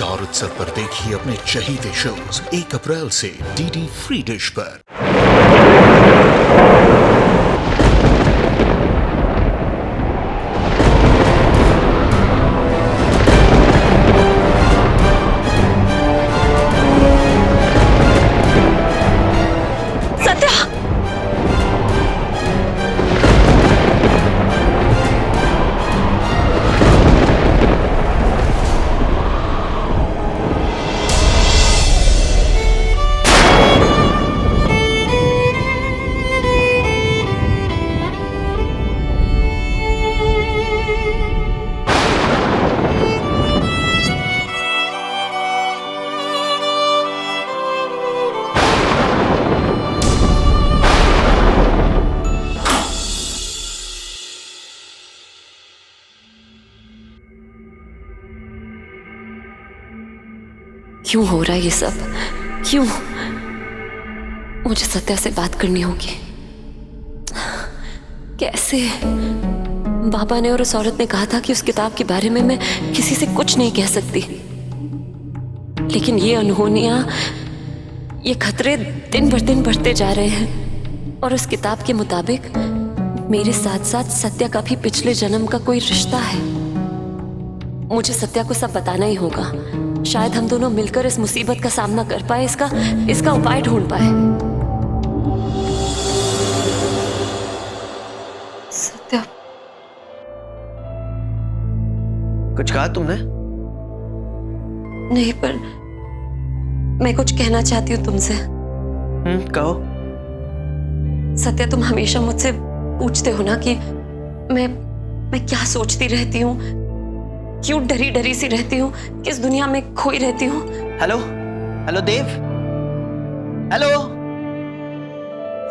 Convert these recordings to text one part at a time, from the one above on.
Star उत्सव पर देखिए अपने चहीते शोज 1 अप्रैल से डीडी फ्री डिश पर। क्यों हो रहा है ये सब? क्यों? मुझे सत्या से बात करनी होगी। कैसे? बाबा ने और उस औरत ने कहा था कि उस किताब के बारे में मैं किसी से कुछ नहीं कह सकती, लेकिन ये अनहोनियां, ये खतरे दिन भर दिन बढ़ते जा रहे हैं। और उस किताब के मुताबिक मेरे साथ साथ सत्या का भी पिछले जन्म का कोई रिश्ता है। मुझे सत्या को सब बताना ही होगा। शायद हम दोनों मिलकर इस मुसीबत का सामना कर पाए, इसका उपाय ढूंढ पाए। सत्या, कुछ कहा तुमने? नहीं, पर मैं कुछ कहना चाहती हूँ तुमसे। कहो। सत्या, तुम हमेशा मुझसे पूछते हो ना कि मैं क्या सोचती रहती हूँ, क्यों डरी डरी सी रहती हूँ, किस दुनिया में खोई रहती हूँ। हेलो हेलो देव, हेलो।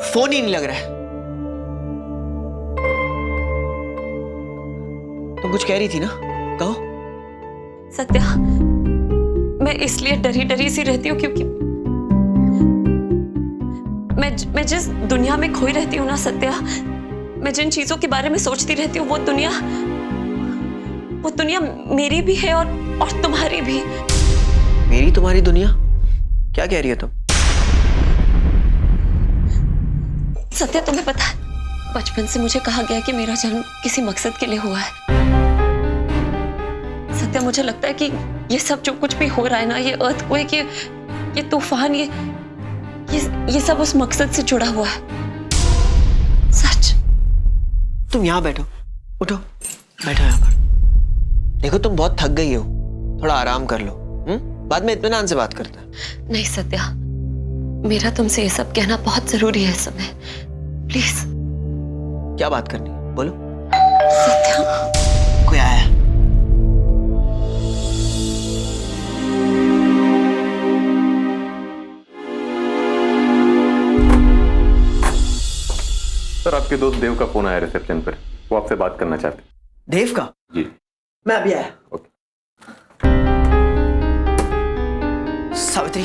फोन ही नहीं लग रहा है। तुम कुछ कह रही थी ना, कहो। सत्या, मैं इसलिए डरी डरी सी रहती हूँ क्योंकि मैं जिस दुनिया में खोई रहती हूँ ना सत्या, मैं जिन चीजों के बारे में सोचती रहती हूँ, वो दुनिया मेरी भी है और तुम्हारी भी। मेरी तुम्हारी दुनिया? क्या कह रही हो तुम? सत्या, तुम्हें पता है, बचपन से मुझे कहा गया कि मेरा जन्म किसी मकसद के लिए हुआ है। सत्या, मुझे लगता है कि ये सब जो कुछ भी हो रहा है ना, ये अर्थक्वेक, ये तूफान, ये सब उस मकसद से जुड़ा हुआ है। सच। तुम यहाँ बैठो, उठो, बैठो यहाँ पर। देखो, तुम बहुत थक गई हो, थोड़ा आराम कर लो। बाद में इत्मीनान से बात करते हैं। नहीं सत्या, मेरा तुमसे ये सब कहना बहुत जरूरी है इस समय। प्लीज। क्या बात करनी है, बोलो। सत्या, कोई आया है? सर, आपके दोस्त देव का फोन आया रिसेप्शन पर, वो आपसे बात करना चाहते। देव का? जी। मैं अभी आया। ओके। सावित्री,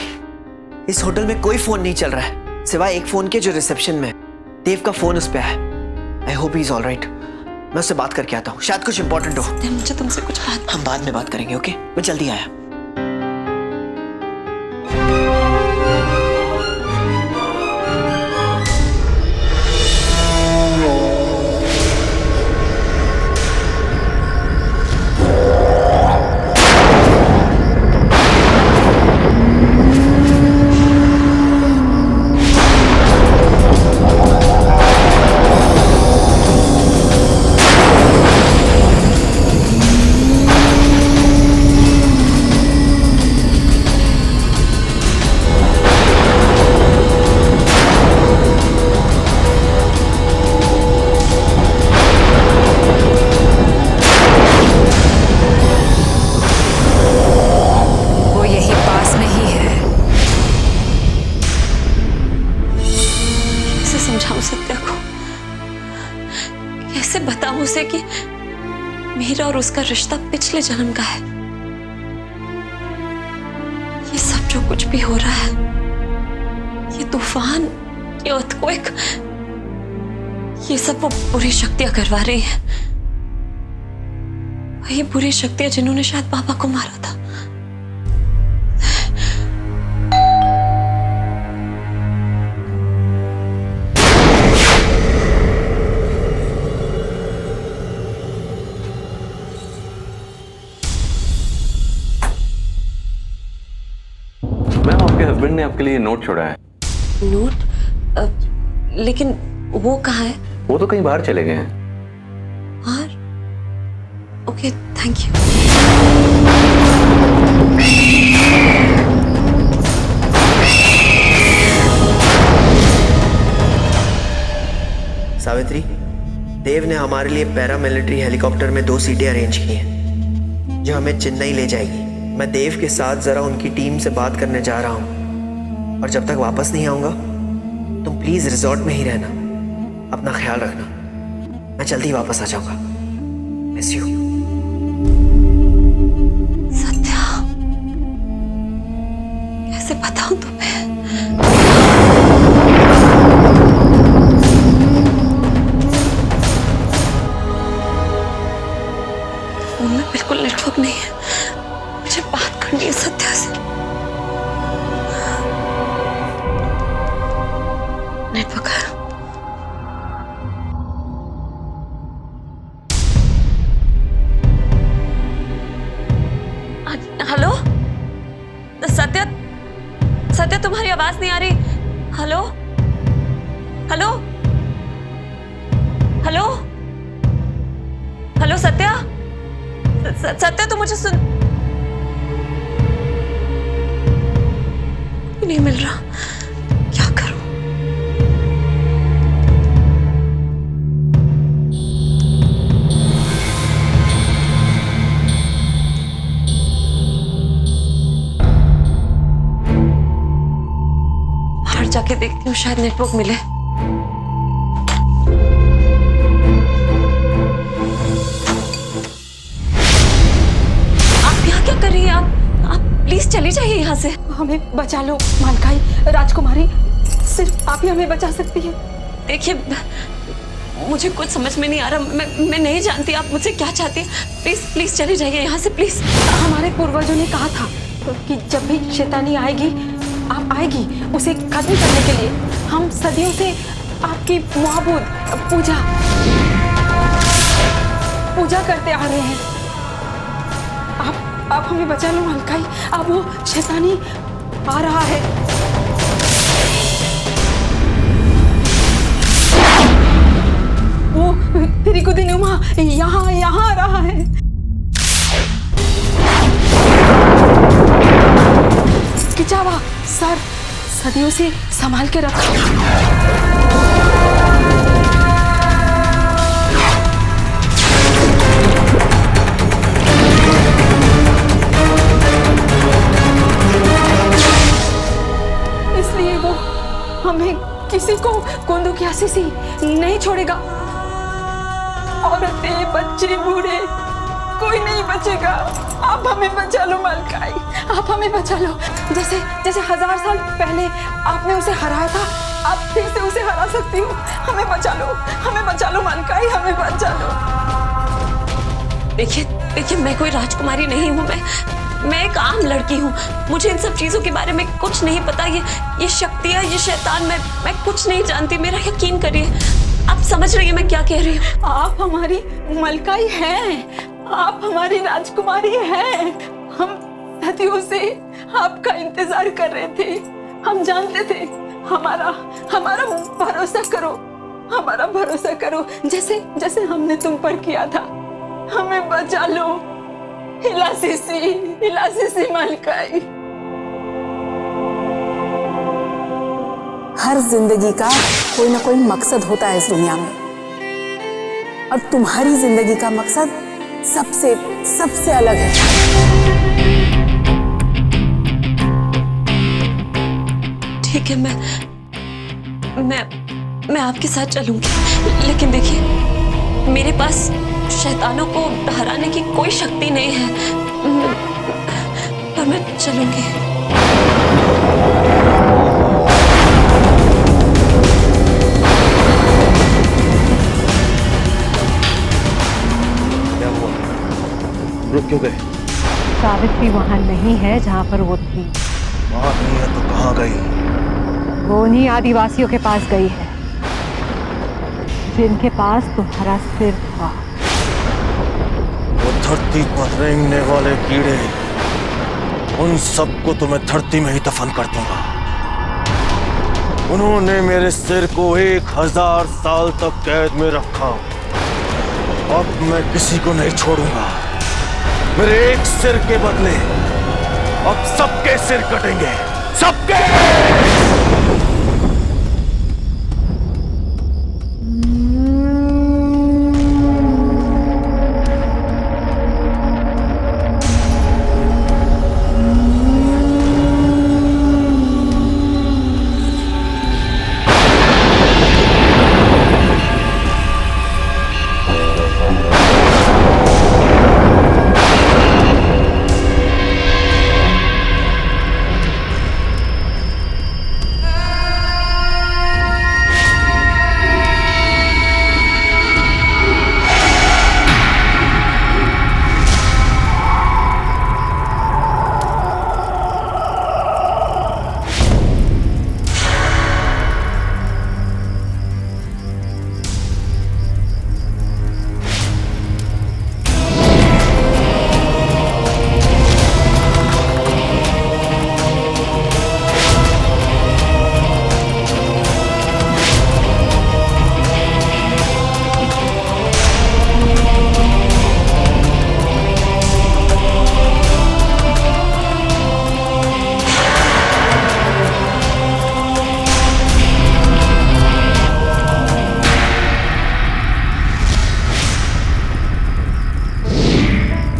इस होटल में कोई फोन नहीं चल रहा है सिवाय एक फोन के जो रिसेप्शन में है। देव का फोन उस पे है। I hope he is all right. मैं उससे बात करके आता हूँ, शायद कुछ इंपॉर्टेंट हो। मुझे तुमसे कुछ बात। हम बाद में बात करेंगे, ओके? मैं जल्दी आया। कैसे बताऊं उसे कि मेरा और उसका रिश्ता पिछले जन्म का है। ये सब जो कुछ भी हो रहा है, ये तूफान, ये अर्थक्वेक, ये सब वो बुरी शक्तियां करवा रही हैं। ये बुरी शक्तियां जिन्होंने शायद पापा को मारा था। आपके हस्बैंड ने आपके लिए नोट छोड़ा है। नोट? लेकिन वो कहाँ है? वो तो कहीं बाहर चले गए हैं। बाहर? Okay, thank you. Savitri, Dev ने हमारे लिए पैरामिलिट्री हेलीकॉप्टर में 2 सीटें अरेंज की हैं जो हमें चेन्नई ले जाएगी। मैं देव के साथ जरा उनकी टीम से बात करने जा रहा हूँ, और जब तक वापस नहीं आऊंगा तुम प्लीज रिजॉर्ट में ही रहना, अपना ख्याल रखना। मैं जल्दी वापस आ जाऊंगा। Miss you. सत्या, कैसे बताऊं तुम्हें? फोन में बिल्कुल नेटवर्क नहीं है, मुझे बात करनी है सत्या से। नेटवर्क है। हेलो सत्या, सत्या तुम्हारी आवाज नहीं आ रही। Hello hello hello hello Satya, Satya तुम मुझे सुन नहीं मिल रहा, क्या करूं? बाहर जाके देखती हूँ, शायद नेटवर्क मिले। आप यहाँ क्या कर रही हैं? आप प्लीज चली जाइए यहाँ से। हमें बचा लो मालकाई, राजकुमारी, सिर्फ आप ही हमें बचा सकती है। देखिए, मुझे कुछ समझ में नहीं आ रहा, मैं नहीं जानती आप मुझसे क्या चाहती हैं। प्लीज प्लीज चली जाइए यहाँ से, प्लीज। हमारे पूर्वजों ने कहा था कि जब भी शैतानी आएगी, आप आएगी उसे खत्म करने के लिए। हम सदियों से आपकी माबूद पूजा करते आ रहे हैं। आप हमें बचा लो मालकाई, अब वो शैतानी आ रहा है। वो त्रिकुदिनुमा यहाँ आ रहा है। किचावा सर, सदियों से संभाल के रखो। इसलिए वो हमें किसी को कोंदो की आशीष नहीं छोड़ेगा। औरतें, बच्चे, बूढ़े, कोई नहीं बचेगा। आप हमें बचा लो मालकाई, आप हमें बचा लो। जैसे 1000 साल पहले आपने उसे हराया था, आप फिर से उसे हरा सकती हो। हमें बचा लो मालकाई, हमें बचा लो। देखिए, मैं कोई राजकुमारी नहीं हूँ, मैं एक आम लड़की हूँ। मुझे इन सब चीजों के बारे में कुछ नहीं पता। ये शक्तियाँ, ये शैतान, मैं कुछ नहीं जानती। मेरा यकीन करिए, आप समझ रही हैं मैं क्या कह रही हूँ? आप हमारी मलकाई हैं, आप हमारी राजकुमारी हैं। हम सदियों से आपका इंतजार कर रहे थे। हम जानते थे। हमारा भरोसा करो, जैसे हमने तुम पर किया था। हमें बचा लो हिलासिसी मलकाई। हर जिंदगी का कोई ना कोई मकसद होता है इस दुनिया में, और तुम्हारी जिंदगी का मकसद सबसे अलग है। ठीक है, मैं आपके साथ चलूंगी, लेकिन देखिए, मेरे पास शैतानों को हराने की कोई शक्ति नहीं है, पर मैं चलूंगी। रुक क्यों गए? सावित्री वहां नहीं है जहां पर वो थी। वहां नहीं है तो कहां गई? वो उन्हीं आदिवासियों के पास गई है जिनके पास तुम्हारा सिर था। वो धरती पर रेंगने वाले कीड़े उन सबको तो मैं धरती में ही दफन कर दूंगा। उन्होंने मेरे सिर को 1000 साल तक कैद में रखा। अब मैं किसी को नहीं छोड़ूंगा। मेरे एक सिर के बदले अब सबके सिर कटेंगे, सबके।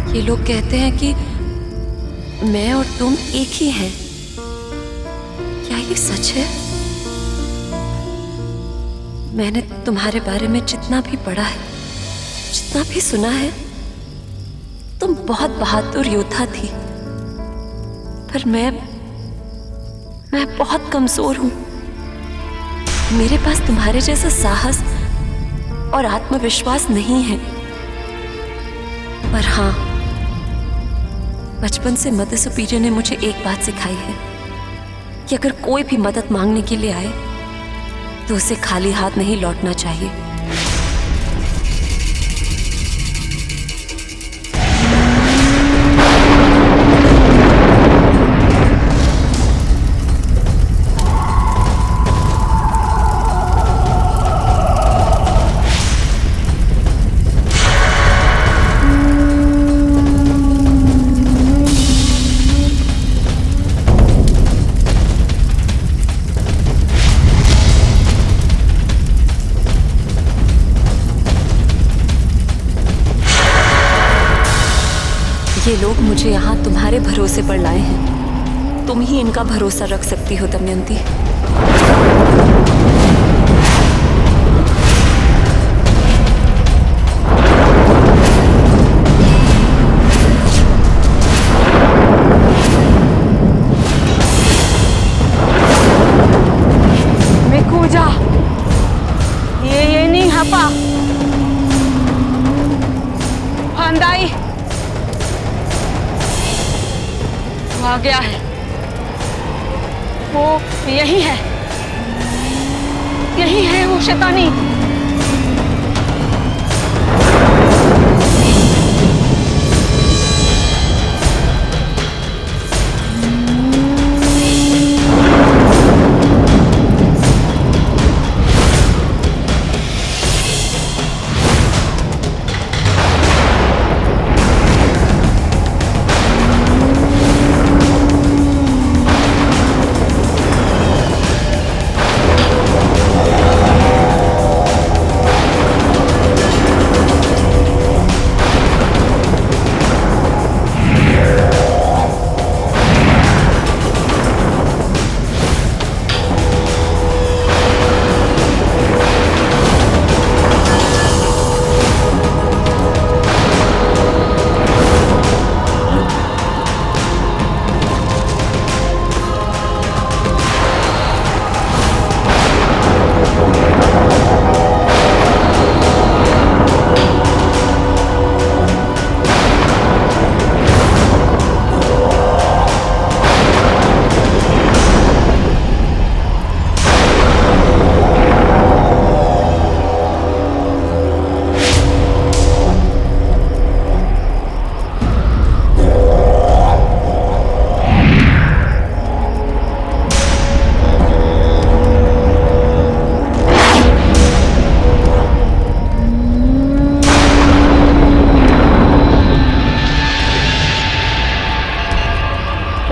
ये लोग कहते हैं कि मैं और तुम एक ही हैं। क्या ये सच है? मैंने तुम्हारे बारे में जितना भी पढ़ा है, जितना भी सुना है, तुम बहुत बहादुर योद्धा थी। पर मैं बहुत कमजोर हूं। मेरे पास तुम्हारे जैसा साहस और आत्मविश्वास नहीं है। पर हाँ, बचपन से मदर सुपीरियर ने मुझे एक बात सिखाई है कि अगर कोई भी मदद मांगने के लिए आए तो उसे खाली हाथ नहीं लौटना चाहिए। ये लोग मुझे यहाँ तुम्हारे भरोसे पर लाए हैं। तुम ही इनका भरोसा रख सकती हो दमयंती। मिकूजा, ये नहीं हपा हंदाई आ गया है। वो यही है वो शैतानी।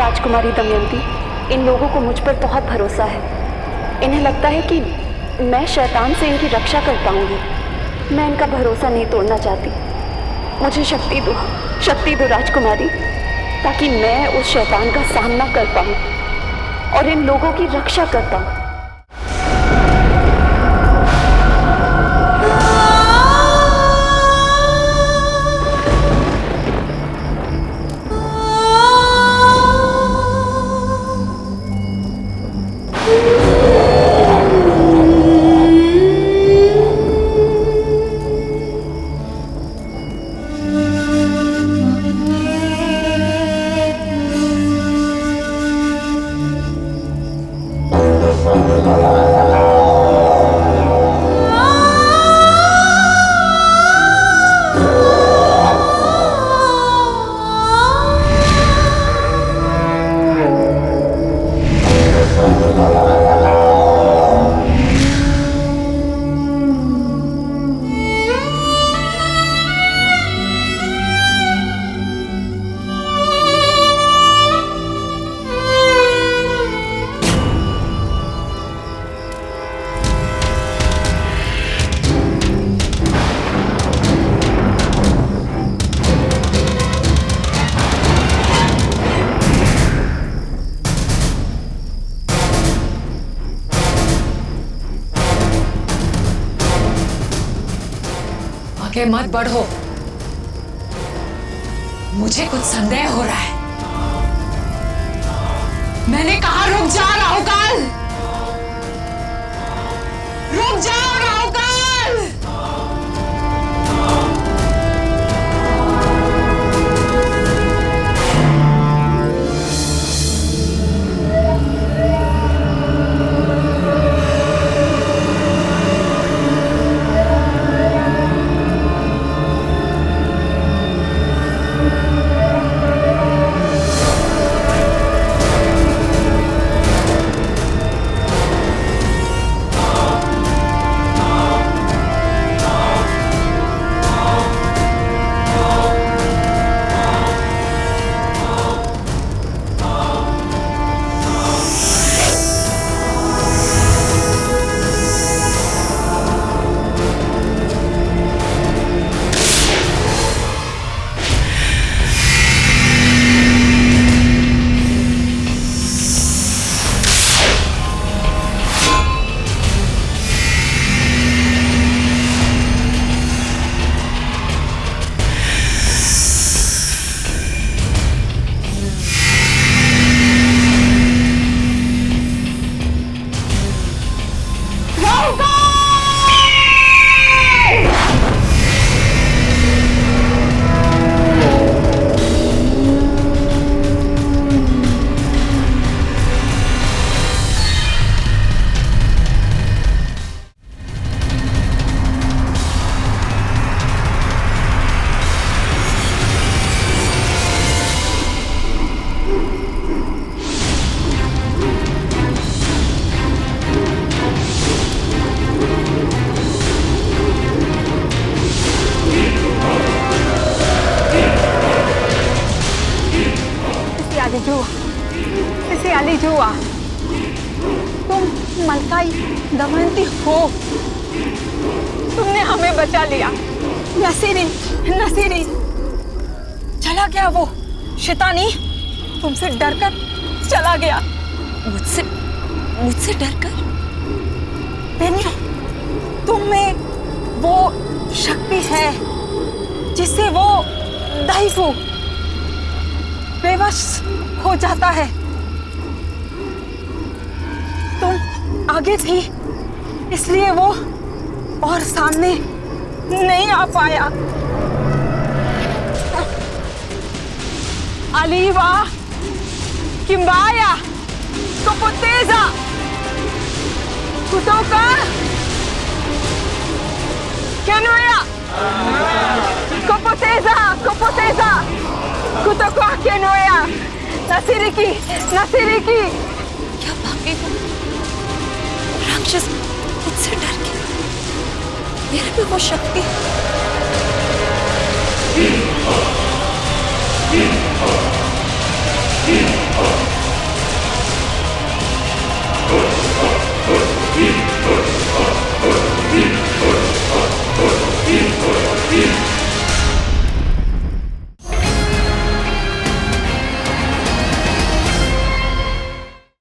राजकुमारी दमयंती, इन लोगों को मुझ पर बहुत भरोसा है। इन्हें लगता है कि मैं शैतान से इनकी रक्षा कर पाऊंगी। मैं इनका भरोसा नहीं तोड़ना चाहती। मुझे शक्ति दो राजकुमारी, ताकि मैं उस शैतान का सामना कर पाऊं और इन लोगों की रक्षा कर पाऊं। आगे मत बढ़ो, मुझे कुछ संदेह हो रहा है। मैंने कहा रुक जा राहुकाल, रुक जाओ राहुकाल। जुआ, तुम मलकाई दमयंती हो, तुमने हमें बचा लिया। नसीरी, नसीरी चला गया, वो शैतानी तुमसे डरकर चला गया। मुझसे डरकर? बेनिया, तुम में वो शक्ति है जिससे वो दैफू बेवश हो जाता है। तुम आगे थी इसलिए वो और सामने नहीं आ पाया। Aliva, Kimbaya, Kopoteza, Kutoka, Kenuya, Kopoteza, Kopoteza, Kutoka, Kenuya, Nasiriki, Nasiriki। क्या भागे वो राक्षस मुझसे डर के? मेरे में वो शक्ति